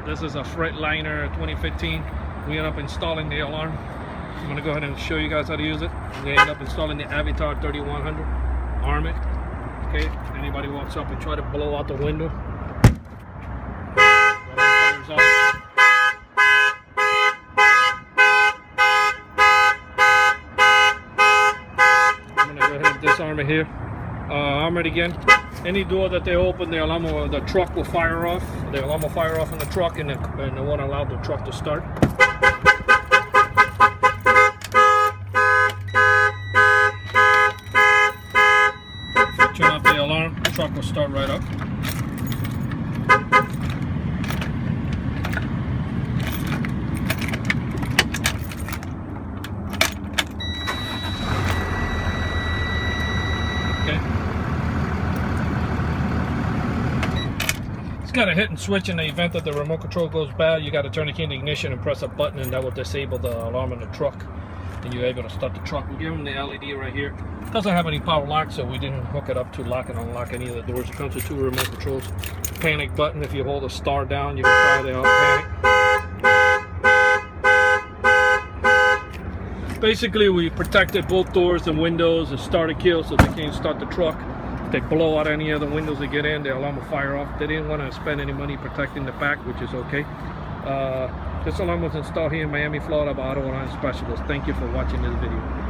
This is a Freightliner 2015. We end up installing the alarm. I'm going to go ahead and show you guys how to use it. We end up installing the Avital 3100. Arm it. Okay, anybody walks up and try to blow out the window, fires off. I'm going to go ahead and disarm it here. Arm it again. Any door that they open, the alarm or the truck will fire off. The alarm will fire off in the truck, and it won't allow the truck to start. If you turn off the alarm, the truck will start right up. Okay. It's got a hit and switch in the event that the remote control goes bad. You got to turn the key in the ignition and press a button, and that will disable the alarm in the truck, and you're able to start the truck. We give them the LED right here. It doesn't have any power lock, so we didn't hook it up to lock and unlock any of the doors. It comes with 2 remote controls. Panic button. If you hold the star down, you can fire the panic. Basically, we protected both doors and windows and started kill, so they can't start the truck. If they blow out any of the windows that get in, the alarm will fire off. They didn't want to spend any money protecting the back, which is okay. This alarm was installed here in Miami, Florida by Auto Alarm Specialists. Thank you for watching this video.